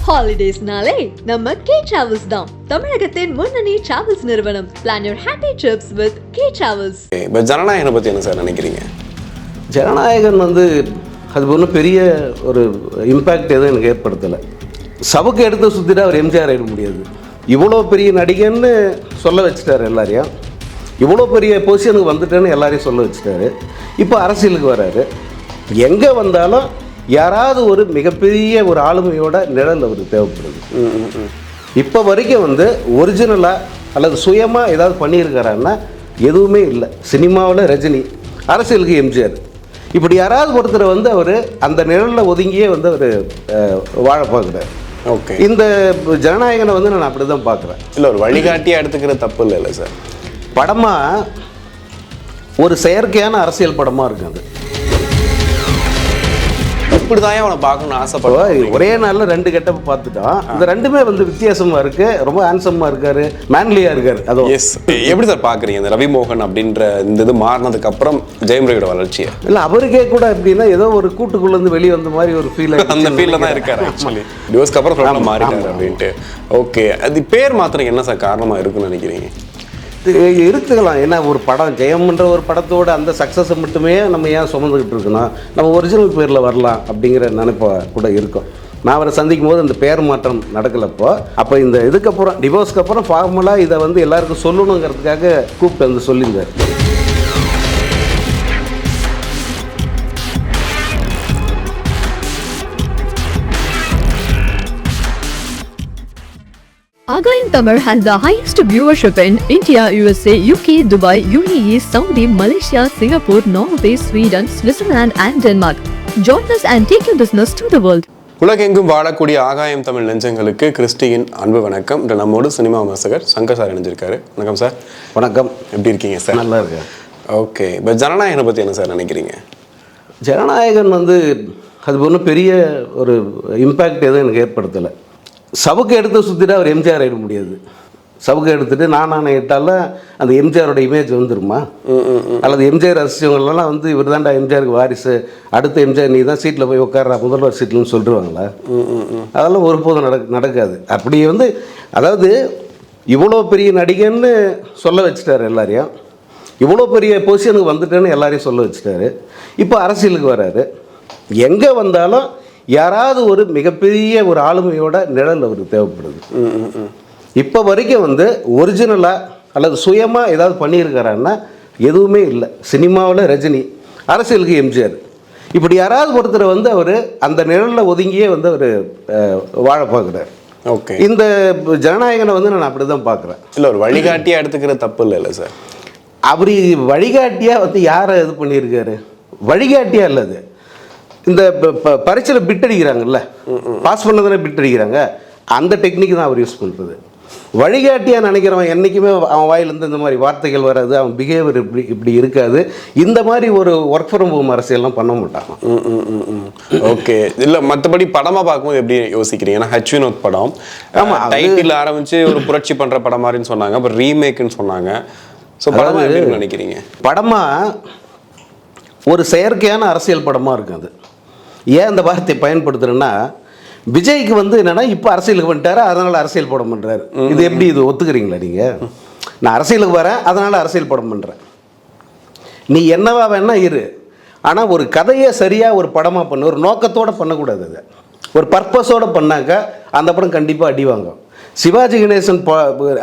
Holidays-நாலே நம்ம K Travels தான். தமிழகத்தின் முன்னணி டிராவல்ஸ் நிறுவனம். Plan your happy trips with K Travels. இப்போ ஜனநாயகனை பற்றி என்ன சார் நினைக்கிறீங்க? ஜனநாயகன் அது ஒன்றும் பெரிய ஒரு இம்பேக்ட் எதுவும் எனக்கு ஏற்படுத்தலை. சபுக்கு எடுத்து சுற்றிட்டு அவர் எம்ஜிஆர் ஆகிட முடியாது. இவ்வளோ பெரிய நடிகன்னு சொல்ல வச்சுட்டார் எல்லாரையும். இவ்வளோ பெரிய பொசிஷனுக்கு வந்துட்டேன்னு எல்லாரையும் சொல்ல வச்சுட்டாரு. இப்போ அரசியலுக்கு வர்றாரு. எங்கே வந்தாலும் யாராவது ஒரு மிகப்பெரிய ஒரு ஆளுமையோட நிழல் அவருக்கு தேவைப்படுது. இப்போ வரைக்கும் ஒரிஜினலாக அல்லது சுயமாக ஏதாவது பண்ணியிருக்காரான்னா எதுவுமே இல்லை. சினிமாவில் ரஜினி, அரசியலுக்கு எம்ஜிஆர், இப்படி யாராவது ஒருத்தர் அவர் அந்த நிழலில் ஒதுங்கியே அவர் வாழ பார்க்குறாரு. ஓகே, இந்த ஜனநாயகனை நான் அப்படி தான் பார்க்குறேன். இல்லை, ஒரு வழிகாட்டியாக எடுத்துக்கிற தப்பு இல்லை சார். படமாக ஒரு செயற்கையான அரசியல் படமாக இருக்குது. இப்படி தான் அவனை பார்க்கணும்னு ஆசைப்படுவேன். ஒரே நாளில் 2 கெட்டப் பார்த்துட்டோம். இந்த ரெண்டுமே வித்தியாசமாக இருக்குது. ரொம்ப ஹேண்ட்ஸமாக இருக்காரு, மேன்லியாக இருக்காரு. அதுவும் எஸ். எப்படி சார் பார்க்குறீங்க இந்த ரவி மோகன் அப்படின்ற இந்த இது மாறினதுக்கு அப்புறம் ஜெயம் ரவியோட வளர்ச்சியை? இல்லை, அவருக்கே கூட எப்படின்னா ஏதோ ஒரு கூட்டுக்குள்ளேருந்து வெளியே வந்த மாதிரி ஒரு ஃபீல், அந்த ஃபீல்டில் தான் இருக்காரு. ஆக்சுவலி டிவோர்ஸ்க்கு அப்புறம் மாறிட்டாரு அப்படின்ட்டு. ஓகே, அது பேர் மாத்திரம் என்ன சார் காரணமாக இருக்குன்னு நினைக்கிறீங்க? இருக்கலாம். ஏன்னா ஒரு படம் ஜெயம்ன்ற ஒரு படத்தோட அந்த சக்ஸஸை மட்டுமே நம்ம ஏன் சுமந்துக்கிட்டு இருக்கணும், நம்ம ஒரிஜினல் பேரில் வரலாம் அப்படிங்கிற நினைப்பா கூட இருக்கும். நான் அவரை சந்திக்கும் போது அந்த பேர் மாற்றம் நடக்கலப்போ, அப்போ இந்த இதுக்கப்புறம் டிவோர்ஸ்க்கு அப்புறம் ஃபார்மலாக இதை எல்லாருக்கும் சொல்லணுங்கிறதுக்காக கூப்பிட்டு சொல்லியிருந்தார். Aghaim Tamil has the highest viewership in India, USA, UK, Dubai, UAE, Saudi, Malaysia, Singapore, Norway, Sweden, Switzerland and Denmark. Join us and take your business to the world. உலகெங்கும் வாழக்கூடிய ஆகாயம் தமிழ் நெஞ்சங்களுக்கு கிறிஸ்டியின் அன்பு வணக்கம். நம்மோடு சினிமா விமர்சகர் சங்கர் சார் இணைஞ்சிருக்காரு. வணக்கம் sir. வணக்கம். எப்படி இருக்கீங்க சார்? நல்லா இருக்கேன். ஓகே, இப்போ ஜனநாயகனை பற்றி என்ன சார் நினைக்கிறீங்க? ஜனநாயகன் அது ஒன்றும் பெரிய ஒரு இம்பேக்ட் எதுவும் எனக்கு ஏற்படுத்தலை. சபுக்கு எடுத்து சுற்றிட்டு அவர் எம்ஜிஆர் ஆகிட முடியாது. சபுக்கு எடுத்துகிட்டு நானே இட்டாலும் அந்த எம்ஜிஆரோட இமேஜ் வந்துருமா? அல்லது எம்ஜிஆர் ரசிச்சவங்களெல்லாம் இவர் தான்டா எம்ஜிஆருக்கு வாரிசு, அடுத்த எம்ஜிஆர் நீ தான் சீட்டில் போய் உட்கார்ற முதல்வர் சீட்லன்னு சொல்லிடுவாங்களா? அதெல்லாம் ஒருபோதும் நடக்காது. அப்படி அதாவது இவ்வளோ பெரிய நடிகன்னு சொல்ல வச்சுட்டார் எல்லாரையும். இவ்வளோ பெரிய பொசிஷனுக்கு வந்துட்டேன்னு எல்லாரையும் சொல்ல வச்சுட்டாரு. இப்போ அரசியலுக்கு வர்றாரு. எங்கே வந்தாலும் யாராவது ஒரு மிகப்பெரிய ஒரு ஆளுமையோட நிழல் அவருக்கு தேவைப்படுது. இப்போ வரைக்கும் ஒரிஜினலாக அல்லது சுயமாக ஏதாவது பண்ணியிருக்காரான்னா எதுவுமே இல்லை. சினிமாவில் ரஜினி, அரசியலுக்கு எம்ஜிஆர், இப்படி யாராவது ஒருத்தர் அவர் அந்த நிழலில் ஒதுங்கியே அவர் வாழ பார்க்குறாரு. ஓகே, இந்த ஜனநாயகனை நான் அப்படி தான் பார்க்குறேன். இல்லை, ஒரு வழிகாட்டியாக எடுத்துக்கிற தப்பு இல்லை சார். அப்படி வழிகாட்டியாக யாரை இது பண்ணியிருக்காரு? வழிகாட்டியாக இல்லை. அது இந்த பரீட்சையில் பிட் அடிக்கிறாங்கல்ல, பாஸ் பண்ணதானே பிட் அடிக்கிறாங்க, அந்த டெக்னிக் தான் அவர் யூஸ் பண்ணுறது. வழிகாட்டியாக நினைக்கிறவன் என்றைக்குமே அவன் வாயிலேருந்து இந்த மாதிரி வார்த்தைகள் வராது, அவன் பிஹேவியர் இப்படி இருக்காது. இந்த மாதிரி ஒரு ஒர்க் ஃப்ரம் ஹோம் அரசியல்லாம் பண்ண மாட்டாங்க. ஓகே, இல்லை, மற்றபடி படமாக பார்க்கும்போது எப்படி யோசிக்கிறீங்க? ஏன்னா ஹச் வினோத் படம், ஆமாம், டைட்டில் ஆரம்பித்து ஒரு புரட்சி பண்ணுற படம் மாதிரின்னு சொன்னாங்க, அப்புறம் ரீமேக்குன்னு சொன்னாங்க. ஸோ படமாக எப்படி நினைக்கிறீங்க? படமாக ஒரு செயற்கையான அரசியல் படமாக இருக்குது. அது ஏன் அந்த வார்த்தையை பயன்படுத்துகிறேன்னா, விஜய்க்கு என்னென்னா இப்போ அரசியலுக்கு வந்துட்டாரு, அதனால் அரசியல் படம் பண்ணுறாரு. இது எப்படி இது ஒத்துக்கிறீங்களா நீங்கள்? நான் அரசியலுக்கு வரேன், அதனால் அரசியல் படம் பண்ணுறேன். நீ என்னவா வேணா இரு, ஆனால் ஒரு கதையை சரியாக ஒரு படமாக பண்ண, ஒரு நோக்கத்தோடு பண்ணக்கூடாது. அதை ஒரு பர்பஸோடு பண்ணாக்க அந்த படம் கண்டிப்பாக அடி வாங்கும். சிவாஜி கணேசன்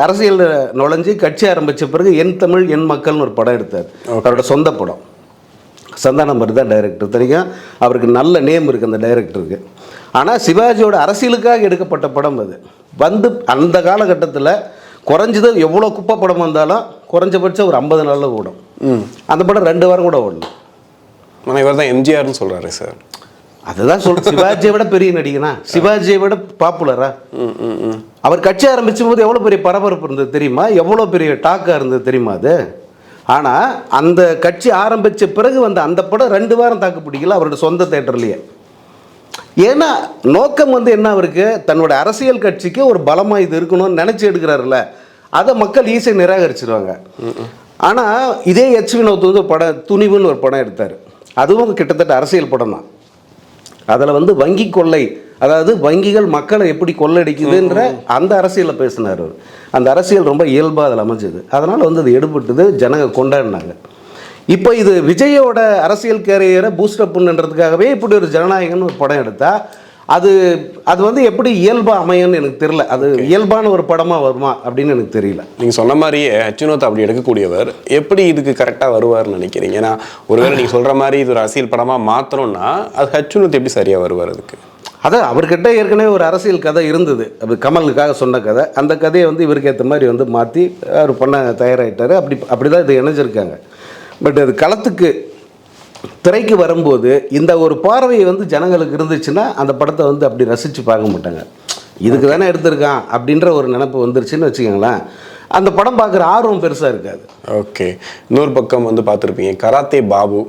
அரசியல் நுழைஞ்சு கட்சி ஆரம்பித்த பிறகு என் தமிழ் என் மக்கள்னு ஒரு படம் எடுத்தார். அவரோட சொந்த படம். சந்தானம் தான் டைரக்டர். தெரியும், அவருக்கு நல்ல நேம் இருக்குது அந்த டைரக்டருக்கு. ஆனால் சிவாஜியோட அரசியலுக்காக எடுக்கப்பட்ட படம் அது. அந்த காலகட்டத்தில் குறைஞ்சது எவ்வளோ குப்பை படம் வந்தாலும் குறைஞ்சபட்சம் ஒரு 50 நாளில் ஓடும். அந்த படம் 2 வாரம் கூட ஓடணும். ஆனால் இவர் தான் எம்ஜிஆர்னு சொல்கிறாரு சார். அதுதான் சிவாஜியை விட பெரிய நடிகனா, சிவாஜியை விட பாப்புலரா? அவர் கட்சி ஆரம்பிச்சும் போது எவ்வளோ பெரிய பரபரப்பு இருந்தது தெரியுமா? எவ்வளோ பெரிய டாக்காக இருந்தது தெரியுமா அது? ஆனால் அந்த கட்சி ஆரம்பித்த பிறகு அந்த படம் 2 வாரம் தாக்கு பிடிக்கல அவரோட சொந்த தேட்டர்லேயே. ஏன்னா நோக்கம் என்ன, அவருக்கு தன்னோட அரசியல் கட்சிக்கு ஒரு பலமாக இது இருக்கணும்னு நினச்சி எடுக்கிறாருல்ல, அதை மக்கள் ஈஸியாக நிராகரிச்சிருவாங்க. ஆனால் இதே ஹெச் வினோத் ஒரு படம் துணிவுன்னு ஒரு படம் எடுத்தார். அதுவும் கிட்டத்தட்ட அரசியல் படம் தான். அதில் வங்கி கொள்ளை அதாவது வங்கிகள் மக்களை எப்படி கொள்ளடிக்குதுன்ற அந்த அரசியலை பேசினார் அவர். அந்த அரசியல் ரொம்ப இயல்பாக அதில் அமைஞ்சது. அதனால் வந்து அது எடுபட்டது, ஜனங்க கொண்டாடினாங்க. இப்போ இது விஜயோட அரசியல் கேரியரை பூஸ்டப் பண்ணுன்றதுக்காகவே இப்படி ஒரு ஜனநாயகன் ஒரு படம் எடுத்தால் அது அது வந்து எப்படி இயல்பாக அமையும்னு எனக்கு தெரியல. அது இயல்பான ஒரு படமாக வருமா அப்படின்னு எனக்கு தெரியல. நீங்கள் சொன்ன மாதிரியே ஹெச்வினோத் அப்படி எடுக்கக்கூடியவர் எப்படி இதுக்கு கரெக்டாக வருவார்னு நினைக்கிறீங்க? ஏன்னா ஒருவேளை நீங்கள் சொல்கிற மாதிரி இது ஒரு அரசியல் படமாக மாற்றணும்னா அது ஹெச்வினோத் எப்படி சரியாக வருவார் அதுக்கு? அதான் அவர்கிட்ட ஏற்கனவே ஒரு அரசியல் கதை இருந்தது, அது கமலுக்காக சொன்ன கதை. அந்த கதையை வந்து இவருக்கு ஏற்ற மாதிரி வந்து மாற்றி அவர் பண்ண தயாராகிட்டார். அப்படி தான் இது இணைஞ்சிருக்காங்க. பட் அது களத்துக்கு திரைக்கு வரும்போது இந்த ஒரு பார்வையை வந்து ஜனங்களுக்கு இருந்துச்சுன்னா அந்த படத்தை வந்து அப்படி ரசித்து பார்க்க மாட்டாங்க. இதுக்கு தானே எடுத்திருக்கான் அப்படின்ற ஒரு நினைப்பு வந்துருச்சுன்னு வச்சுக்கோங்களேன், அந்த படம் பார்க்குற ஆர்வம் பெருசாக இருக்காது. ஓகே. இன்னொரு பக்கம் வந்து பார்த்துருப்பீங்க கராத்தே பாபு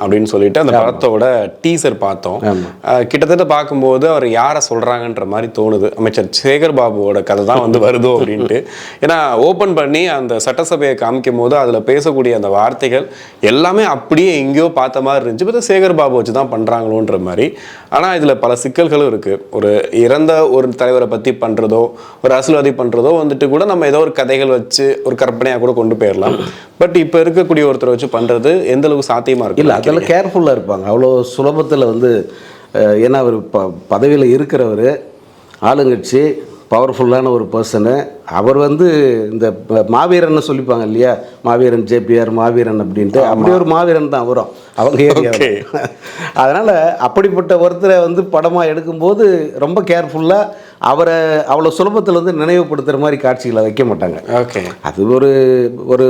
அப்படின்னு சொல்லிட்டு அந்த படத்தோட டீசர் பார்த்தோம். கிட்டத்தட்ட பார்க்கும்போது அவர் யாரை சொல்றாங்கன்ற மாதிரி தோணுது. அமைச்சர் சேகர் பாபுவோட கதை தான் வந்து வருதோ அப்படின்ட்டு. ஏன்னா ஓப்பன் பண்ணி அந்த சட்டசபையை காமிக்கும் போது அதில் பேசக்கூடிய அந்த வார்த்தைகள் எல்லாமே அப்படியே எங்கேயோ பார்த்த மாதிரி இருந்துச்சு. இப்போ சேகர் பாபு வச்சு தான் பண்ணுறாங்களோன்ற மாதிரி. ஆனால் இதில் பல சிக்கல்களும் இருக்குது. ஒரு இறந்த ஒரு தலைவரை பற்றி பண்ணுறதோ ஒரு அரசியல்வாதி பண்ணுறதோ வந்துட்டு கூட நம்ம ஏதோ ஒரு கதைகள் வச்சு ஒரு கற்பனையாக கூட கொண்டு போயிடலாம். பட் இப்போ இருக்கக்கூடிய ஒருத்தரை வச்சு பண்ணுறது எந்த அளவுக்கு சாத்தியமாக இருக்கு? இல்லை, அதெல்லாம் கேர்ஃபுல்லாக இருப்பாங்க. அவ்வளோ சுலபத்தில் வந்து ஏன்னா அவர் பதவியில் இருக்கிறவர், ஆளுங்கட்சி, பவர்ஃபுல்லான ஒரு பர்சனு. அவர் வந்து இந்த மாவீரன்னு சொல்லிப்பாங்க இல்லையா, மாவீரன் ஜேபிஆர் மாவீரன் அப்படின்ட்டு, அப்படி ஒரு மாவீரன் தான் வரும் அவங்க ஏரியா. அதனால் அப்படிப்பட்ட ஒருத்தரை வந்து படமாக எடுக்கும்போது ரொம்ப கேர்ஃபுல்லாக அவரை அவ்வளோ சுலபத்தில் வந்து நினைவுபடுத்துகிற மாதிரி காட்சிகளை வைக்க மாட்டாங்க. ஓகே. அது ஒரு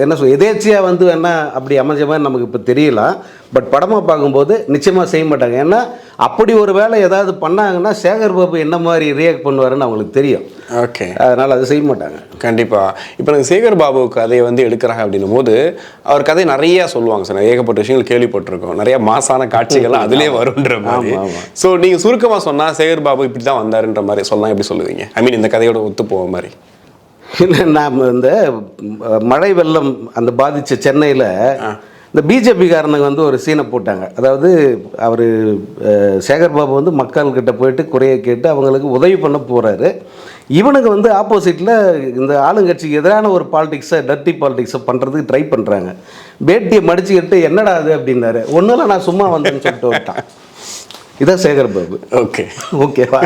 என்ன சொல் எதேச்சியாக வந்து என்ன அப்படி அமைஞ்ச மாதிரி நமக்கு இப்போ தெரியலாம். பட் படமாக பார்க்கும்போது நிச்சயமாக செய்ய மாட்டாங்க. ஏன்னா அப்படி ஒரு வேலை ஏதாவது பண்ணாங்கன்னா சேகர் பாபு என்ன மாதிரி ரியாக்ட் பண்ணுவாருன்னு அவங்களுக்கு தெரியும். ஓகே. அதனால் அதை செய்ய மாட்டாங்க. கண்டிப்பாக. இப்போ நாங்கள் சேகர் பாபு கதையை வந்து எடுக்கிறாங்க அப்படின்னும் போது அவர் கதை நிறையா சொல்லுவாங்க சார். ஏகப்பட்ட விஷயங்கள் கேள்விப்பட்டிருக்கோம். நிறைய மாசான காட்சிகள்லாம் அதிலே வரும்ன்ற மாதிரி. ஸோ நீங்கள் சுருக்கமாக சொன்னால் சேகர் பாபு இப்படி தான் வந்தாருன்ற மாதிரி சொல்லலாம், எப்படி சொல்லுவீங்க? ஐ மீன் இந்த கதையோட ஒத்து போக மாதிரி. இல்லை, நாம் இந்த மழை வெள்ளம் அந்த பாதித்த சென்னையில் இந்த பிஜேபிக்காரனுக்கு வந்து ஒரு சீனை போட்டாங்க. அதாவது அவர் சேகர் பாபு வந்து மக்கள்கிட்ட போயிட்டு குறையை கேட்டு அவங்களுக்கு உதவி பண்ண போகிறாரு. இவனுக்கு வந்து ஆப்போசிட்டில் இந்த ஆளுங்கட்சிக்கு எதிரான ஒரு பாலிடிக்ஸை, டர்ட்டி பாலிடிக்ஸை பண்ணுறதுக்கு ட்ரை பண்ணுறாங்க. பேட்டியை மடிச்சுக்கிட்டு என்னடா அது அப்படின்னாரு. ஒன்றும் இல்லை, நான் சும்மா வந்தேன்னு சொல்லிட்டு விட்டான். இதான் சேகர் பாபு. ஓகேவா?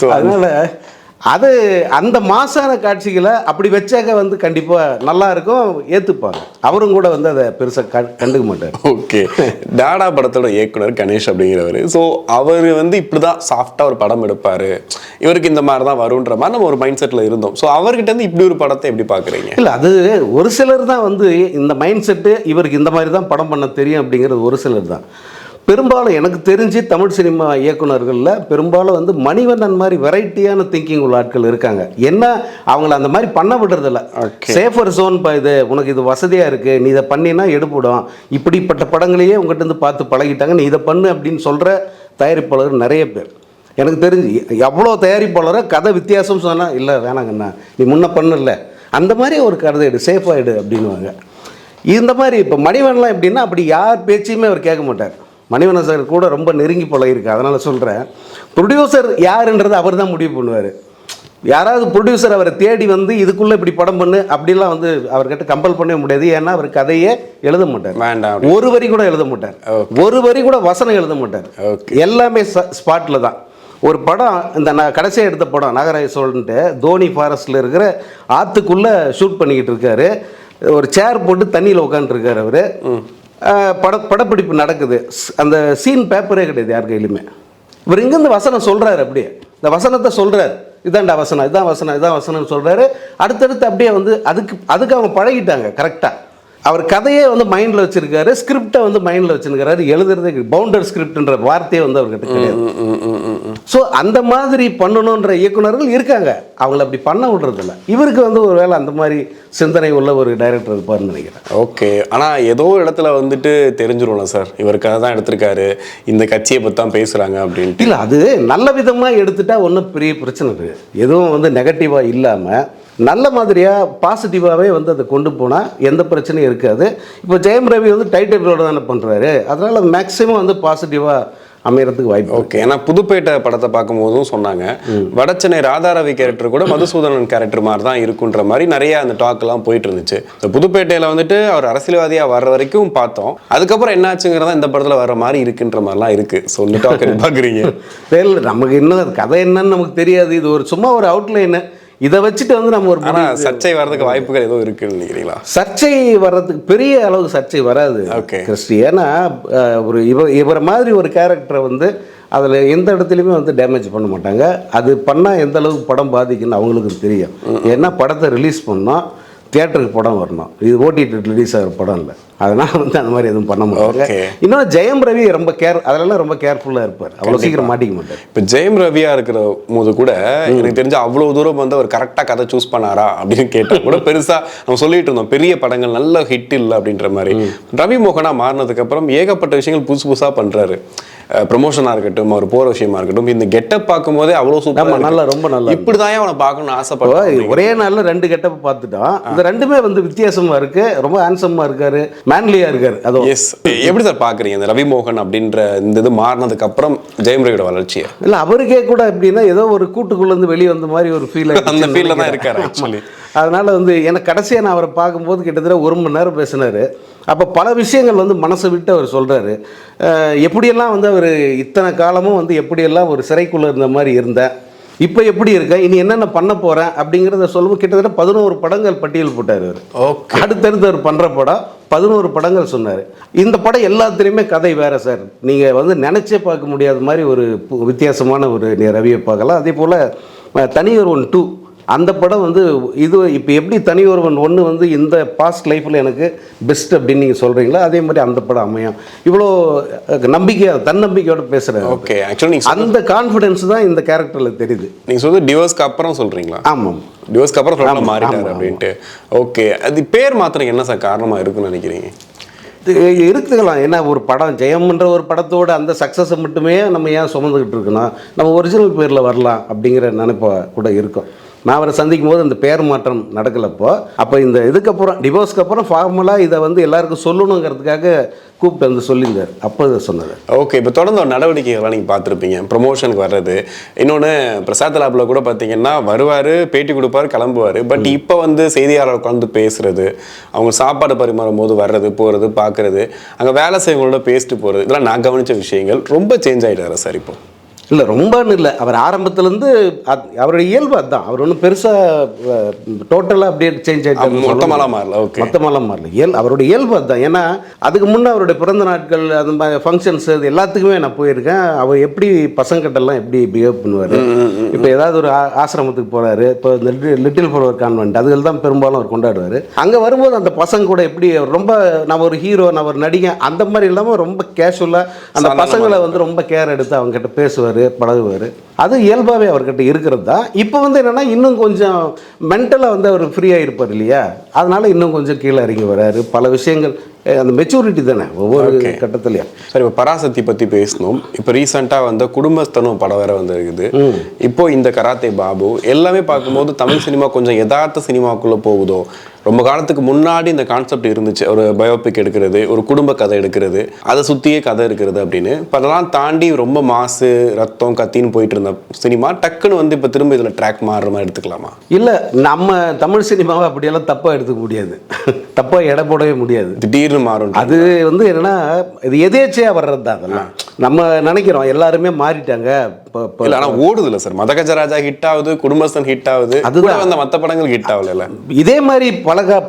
ஸோ அதனால் அது அந்த மாசான காட்சிகளை அப்படி வச்சாக்க வந்து கண்டிப்பாக நல்லா இருக்கும், ஏற்றுப்பாங்க. அவரும் கூட வந்து அதை பெருசாக கண்டுக்க மாட்டார். ஓகே. டாடா படத்தோட இயக்குனர் கணேஷ் அப்படிங்கிறவர். ஸோ அவர் வந்து இப்படி தான் சாஃப்டாக ஒரு படம் எடுப்பார், இவருக்கு இந்த மாதிரி தான் வருன்ற மாதிரி நம்ம ஒரு மைண்ட் செட்டில் இருந்தோம். ஸோ அவர்கிட்ட இருந்து இப்படி ஒரு படத்தை எப்படி பார்க்குறீங்க? இல்லை, அது ஒரு சிலர் தான் வந்து இந்த மைண்ட் செட்டு இவருக்கு இந்த மாதிரி தான் படம் பண்ண தெரியும் அப்படிங்கிறது ஒரு சிலர் தான். பெரும்பாலும் எனக்கு தெரிஞ்சு தமிழ் சினிமா இயக்குநர்களில் பெரும்பாலும் வந்து மணிவண்ணன் மாதிரி வெரைட்டியான திங்கிங் உள்ள ஆட்கள் இருக்காங்க. என்ன அவங்கள அந்த மாதிரி பண்ண விடுறதில்ல. சேஃபர் ஜோன் இது உனக்கு இது வசதியாக இருக்குது, நீ இதை பண்ணினா எடுப்படும், இப்படிப்பட்ட படங்களையே உங்கள்கிட்ட இருந்து பார்த்து பழகிட்டாங்க, நீ இதை பண்ணு அப்படின்னு சொல்கிற தயாரிப்பாளர் நிறைய பேர் எனக்கு தெரிஞ்சு. எவ்வளோ தயாரிப்பாளரை கதை வித்தியாசம் சொன்னால் இல்லை வேணாங்கண்ணா நீ முன்ன பண்ணல, அந்த மாதிரி ஒரு கதை எடு, சேஃபாக எடு அப்படின்வாங்க. இந்த மாதிரி இப்போ மணிவண்ணன்லாம் எப்படின்னா அப்படி யார் பேச்சையுமே அவர் கேட்க மாட்டார். மணிவண்ணன் சார் கூட ரொம்ப நெருங்கி பழகிருக்கு. அதனால் சொல்கிறேன், ப்ரொடியூசர் யாருன்றது அவர் தான் முடிவு பண்ணுவார். யாராவது ப்ரொடியூசர் அவரை தேடி வந்து இதுக்குள்ளே இப்படி படம் பண்ணு அப்படிலாம் வந்து அவர்கிட்ட கம்பல் பண்ணவே முடியாது. ஏன்னா அவர் கதையே எழுத மாட்டார், வேண்டாம் ஒரு வரி கூட எழுத மாட்டார், ஒரு வரி கூட வசனம் எழுத மாட்டார். எல்லாமே ஸ்பாட்டில் தான். ஒரு படம், இந்த கடைசியாக எடுத்த படம் நாகராஜ சோழன்ட்டு தோனி ஃபாரஸ்ட்டில் இருக்கிற ஆற்றுக்குள்ளே ஷூட் பண்ணிக்கிட்டு இருக்காரு. ஒரு சேர் போட்டு தண்ணியில் உட்காந்துருக்காரு அவர். படப்பிடிப்பு நடக்குது. அந்த சீன் பேப்பரே கிடையாது யார் கையிலுமே. இவர் இங்கேருந்து வசனம் சொல்கிறாரு, அப்படியே இந்த வசனத்தை சொல்கிறார், இதான்டா வசனம், இதான் வசனம், இதான் வசனம்னு சொல்கிறாரு. அடுத்தடுத்து அப்படியே வந்து அதுக்கு அவங்க பழகிட்டாங்க கரெக்டாக. அவர் கதையே வந்து மைண்டில் வச்சுருக்காரு, ஸ்கிரிப்டை வந்து மைண்டில் வச்சுருக்காரு. எழுதுறதே பவுண்டர் ஸ்கிரிப்ட்ன்ற வார்த்தையே வந்து அவர்கிட்ட கிடையாது. ஸோ அந்த மாதிரி பண்ணணுன்ற இயக்குனர்கள் இருக்காங்க, அவங்கள அப்படி பண்ண விடுறதில்ல. இவருக்கு வந்து ஒரு வேளை அந்த மாதிரி சிந்தனை உள்ள ஒரு டைரக்டர் இருப்பார்னு நினைக்கிறேன். ஓகே. ஆனால் ஏதோ இடத்துல வந்துட்டு தெரிஞ்சிரும்ல சார், இவருக்காக தான் எடுத்திருக்காரு, இந்த கட்சியை பற்றி தான் பேசுகிறாங்க அப்படின்ட்டு. இல்லை, அது நல்ல விதமாக எடுத்துட்டா ஒன்றும் பெரிய பிரச்சனை இருக்குது. எதுவும் வந்து நெகட்டிவாக இல்லாமல் நல்ல மாதிரியாக பாசிட்டிவாகவே வந்து அதை கொண்டு போனால் எந்த பிரச்சனையும் இருக்காது. இப்போ ஜெயம் ரவி வந்து டைட்டிலோடு தானே பண்ணுறாரு, அதனால் மேக்ஸிமம் வந்து பாசிட்டிவாக அமையறதுக்கு வாய்ப்பு. ஓகே, ஏன்னா புதுப்பேட்டை படத்தை பார்க்கும்போதும் சொன்னாங்க வடச்சென்னை ராதாரவி கேரக்டர் கூட மதுசூதனன் கேரக்டர் மாதிரி தான் இருக்குன்ற மாதிரி நிறைய அந்த டாக் எல்லாம் போயிட்டு இருந்துச்சு. இந்த புதுப்பேட்டையில வந்துட்டு அவர் அரசியல்வாதியா வர்ற வரைக்கும் பார்த்தோம், அதுக்கப்புறம் என்னாச்சுங்கிறதா இந்த படத்துல வர மாதிரி இருக்குன்ற மாதிரிலாம் இருக்கு. ஸோ இந்த டாக் பாக்குறீங்க? நமக்கு இன்னும் கதை என்னன்னு நமக்கு தெரியாது, இது ஒரு சும்மா ஒரு அவுட்லைன், இதை வச்சுட்டு வந்து நம்ம ஒரு சர்ச்சை வர்றதுக்கு வாய்ப்புகள் ஏதோ இருக்குன்னு நினைக்கிறீங்களா? சர்ச்சை வர்றதுக்கு பெரிய அளவுக்கு சர்ச்சை வராது கிறிஸ்டி. ஏன்னா ஒரு இவரை மாதிரி ஒரு கேரக்டரை வந்து அதில் எந்த இடத்துலையுமே வந்து டேமேஜ் பண்ண மாட்டாங்க. அது பண்ணால் எந்த அளவுக்கு படம் பாதிக்குன்னு அவங்களுக்கு தெரியும். ஏன்னா படத்தை ரிலீஸ் பண்ணால் தியேட்டருக்கு படம் வரணும், இது ஓடிடி ரிலீஸ் ஆகிற படம் இல்லை. அதனால் வந்து அந்த மாதிரி எதுவும் பண்ண மாட்டாங்க. இன்னொன்று ஜெயம் ரவி ரொம்ப அதெல்லாம் ரொம்ப கேர்ஃபுல்லாக இருப்பார், அவ்வளோ சீக்கிரம் மாட்டிக்க மாட்டார். இப்போ ஜெயம் ரவியா இருக்கிற போது கூட எனக்கு தெரிஞ்ச அவ்வளோ தூரம் வந்து அவர் கரெக்டாக கதை சூஸ் பண்ணாரா அப்படின்னு கேட்டால் கூட பெருசாக நம்ம சொல்லிட்டு இருந்தோம் பெரிய படங்கள் நல்ல ஹிட் இல்லை அப்படின்ற மாதிரி. ரவி மோகனா மாறினதுக்கு அப்புறம் ஏகப்பட்ட விஷயங்கள் புதுசு புதுசாக பண்ணுறாரு. ப்ரொமோஷனாக இருக்கட்டும், அவர் போகிற விஷயமா இருக்கட்டும், இந்த கெட்டப் பார்க்கும் போதே அவ்வளோ சூப்பராக நல்லா ரொம்ப நல்லா இப்படிதான் அவனை பார்க்கணும்னு ஆசைப்படுவேன். ஒரே நாளில் 2 கெட்டப் பார்த்துட்டோம், இந்த ரெண்டுமே வந்து வித்தியாசமாக இருக்கு, ரொம்ப ஹேண்ட்ஸமாக இருக்காரு, மேன்லியாக இருக்காரு. அது எஸ். எப்படி சார் பார்க்குறீங்க இந்த ரவி மோகன் அப்படின்ற இந்த இது மாறினதுக்கு அப்புறம் ஜெயம் ரவியோட வளர்ச்சியை? இல்லை அவருக்கே கூட எப்படின்னா ஏதோ ஒரு கூட்டுக்குள்ளேருந்து வெளியே வந்த மாதிரி ஒரு ஃபீல், அந்த ஃபீலில் தான் இருக்காரு ஆக்சுவலி. அதனால் வந்து எனக்கு கடைசியாக நான் அவரை பார்க்கும்போது கிட்டத்தட்ட 1 மணி நேரம் பேசினார். அப்போ பல விஷயங்கள் வந்து மனசை விட்டு அவர் சொல்கிறாரு. எப்படியெல்லாம் வந்து அவர் இத்தனை காலமும் வந்து எப்படியெல்லாம் ஒரு சிறைக்குள்ளே இருந்த மாதிரி இருந்தேன், இப்போ எப்படி இருக்கேன், இனி என்னென்ன பண்ண போகிறேன் அப்படிங்கிறத சொல்லும்போது கிட்டத்தட்ட 11 படங்கள் பட்டியல் போட்டார் அவர். அடுத்தடுத்து அவர் பண்ணுற படம் 11 படங்கள் சொன்னார். இந்த படம் எல்லாத்துலேயுமே கதை வேறு சார், நீங்கள் வந்து நினச்சே பார்க்க முடியாத மாதிரி ஒரு வித்தியாசமான ஒரு ரவியை பார்க்கலாம். அதே போல் தனியொருவன் 2 அந்த படம் வந்து இது இப்போ எப்படி தனியொருவன் 1 வந்து இந்த பாஸ்ட் லைஃப்பில் எனக்கு பெஸ்ட் அப்படின்னு நீங்கள் சொல்கிறீங்களா, அதே மாதிரி அந்த படம் அமையும். இவ்வளோ நம்பிக்கையாக தன்னம்பிக்கையோடு பேசுகிறேன். ஓகே, ஆக்சுவலி அந்த கான்ஃபிடென்ஸ் தான் இந்த கேரக்டரில் தெரியுது. நீங்கள் சொல்றது டிவோர்ஸ்க்கு அப்புறம் சொல்கிறீங்களா? ஆமாம், டிவோர்ஸ்க்கு அப்புறம் மாறிட்டார் அப்படின்ட்டு. ஓகே, அது பேர் மாத்திரம் என்ன சார் காரணமாக இருக்குன்னு நினைக்கிறீங்க? இருக்குதுக்கலாம். ஏன்னா ஒரு படம் ஜெயம்ன்ற ஒரு படத்தோட அந்த சக்ஸஸை மட்டுமே நம்ம ஏன் சுமந்துக்கிட்டு இருக்கணும், நம்ம ஒரிஜினல் பேரில் வரலாம் அப்படிங்கிற நினைப்பா கூட இருக்கும். நான் அவரை சந்திக்கும் போது அந்த பேர் மாற்றம் நடக்கலப்போ, அப்போ இந்த இதுக்கப்புறம் டிவோர்ஸ்க்கு அப்புறம் ஃபார்மலாக இதை வந்து எல்லாருக்கும் சொல்லணுங்கிறதுக்காக கூப்பிட்டு வந்து சொல்லியிருந்தார். அப்போ இதை சொன்னது. ஓகே, இப்போ தொடர்ந்து ஒரு நடவடிக்கைகள்லாம் நீங்கள் பார்த்துருப்பீங்க, ப்ரொமோஷனுக்கு வர்றது. இன்னொன்று பிரசாத் லேபில் கூட பார்த்தீங்கன்னா வருவார், பேட்டி கொடுப்பார், கிளம்புவார். பட் இப்போ வந்து செய்தியாளர் உட்காந்து பேசுறது, அவங்க சாப்பாடு பரிமாறும் போது வர்றது, போகிறது, பார்க்குறது, அங்கே வேலை செய்யவங்களோட பேசிட்டு போகிறது, இதெல்லாம் நான் கவனித்த விஷயங்கள் ரொம்ப சேஞ்ச் ஆகிட்டாரு சார் இப்போ. இல்லை ரொம்பன்னு இல்லை, அவர் ஆரம்பத்துலேருந்து அவருடைய இயல்பு அதுதான். அவர் ஒன்றும் பெருசாக டோட்டலாக அப்படியே சேஞ்ச் ஆகிட்டு மொத்தமாலாம் மாறல. ஓகே, மொத்தமாலாம் மாறல, அவருடைய இயல்பு அதுதான். ஏன்னா அதுக்கு முன்னே அவருடைய பிறந்த நாட்கள் அந்த மாதிரி ஃபங்க்ஷன்ஸ் இது எல்லாத்துக்குமே நான் போயிருக்கேன். அவர் எப்படி பசங்கிட்டெல்லாம் எப்படி பிஹேவ் பண்ணுவார், இப்போ ஏதாவது ஒரு ஆசிரமத்துக்கு போகிறாரு, இப்போ இந்த லிட்டில் ஃப்ளவர் கான்வென்ட் அதுகள் தான் பெரும்பாலும் அவர் கொண்டாடுவார். அங்கே வரும்போது அந்த பசங்க கூட எப்படி ரொம்ப நான் ஒரு ஹீரோ, நான் ஒரு நடிகை அந்த மாதிரி இல்லாமல் ரொம்ப கேஷுவலாக அந்த பசங்களை வந்து ரொம்ப கேர் எடுத்து அவங்ககிட்ட பேசுவார், பழகுவார். அது இயல்பாகவே அவர்கிட்ட இருக்கிறது தான். இப்போ வந்து என்னென்னா இன்னும் கொஞ்சம் மென்டலாக வந்து அவர் ஃப்ரீயாக இருப்பார் இல்லையா, அதனால் இன்னும் கொஞ்சம் கீழே இறங்கி வராரு. பல விஷயங்கள் அந்த மெச்சூரிட்டி தானே ஒவ்வொரு கட்டத்துலையும். சரி, இப்போ பராசக்தி பற்றி பேசணும். இப்போ ரீசெண்டாக வந்து குடும்பஸ்தனும் படம் வேற வந்து இருக்குது. இப்போ இந்த கராத்தே பாபு எல்லாமே பார்க்கும்போது தமிழ் சினிமா கொஞ்சம் யதார்த்த சினிமாக்குள்ளே போகுதோ. ரொம்ப காலத்துக்கு முன்னாடி இந்த கான்செப்ட் இருந்துச்சு, ஒரு பயோபிக் எடுக்கிறது, ஒரு குடும்ப கதை எடுக்கிறது, அதை சுற்றியே கதை இருக்கிறது அப்படின்னு. இப்போ அதெல்லாம் தாண்டி ரொம்ப மாசு ரத்தம் கத்தின்னு போயிட்டு இருந்த சினிமா டக்குன்னு வந்து இப்போ திரும்ப இதில் ட்ராக் மாறுற மாதிரி எடுத்துக்கலாமா? இல்லை, நம்ம தமிழ் சினிமாவை அப்படியெல்லாம் தப்பாக எடுத்துக்க முடியாது, தப்பாக எடை போடவே முடியாது. திடீர்னு மாறும். அது வந்து என்னன்னா இது எதேச்சையாக வர்றது தான். அதெல்லாம் நம்ம நினைக்கிறோம் எல்லாருமே மாறிட்டாங்க. ஆனால் ஓடுது இல்லை சார், மதகஜராஜா ஹிட் ஆகுது, குடும்பஸ்தன் ஹிட் ஆகுது, அதுதான் அந்த மற்ற படங்கள் ஹிட் ஆகல. இதே மாதிரி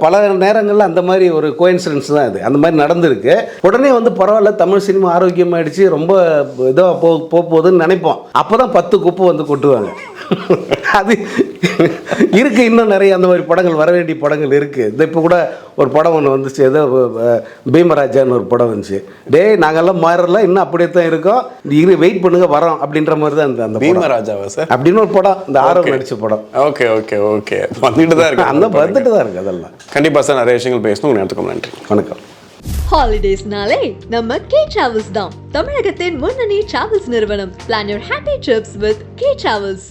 பல நேரங்களில் அந்த மாதிரி ஒரு கோயின்சிடன்ஸ் தான் இது, அந்த மாதிரி நடந்திருக்கு. உடனே வந்து பரவாயில்ல தமிழ் சினிமா ஆரோக்கியமாயிடுச்சு, ரொம்ப இதாக போகுதுன்னு நினைப்போம். அப்போ தான் 10 குப்பை வந்து கொட்டுவாங்க. அது இருக்குது, இன்னும் நிறைய அந்த மாதிரி படங்கள் வர வேண்டிய படங்கள் இருக்குது. இந்த இப்போ கூட ஒரு படம் ஒன்று வந்துச்சு, ஏதோ பீமராஜான்னு ஒரு படம் வந்துச்சு. நாங்கள்லாம் மாறல, இன்னும் அப்படியே தான் இருக்கோம், வெயிட் பண்ணுங்க வரோம் அப்படின்ற மாதிரி தான் அந்த பீமராஜாவா சார் அப்படின்னு ஒரு படம், இந்த ஆரவ் நடிச்ச படம். ஓகே ஓகே ஓகே, வந்துட்டு தான் இருக்கு, அந்த வந்துட்டு தான் இருக்கு. அதெல்லாம் கண்டிப்பாக சார் நிறைய விஷயங்கள் பேசணும். நேரத்துக்கு நன்றி, வணக்கம். ஹாலிடேஸ்னாலே நம்ம கே டிராவல்ஸ் தான் தமிழகத்தின் முன்னணி டிராவல்ஸ் நிறுவனம். Plan your happy drips with K travels.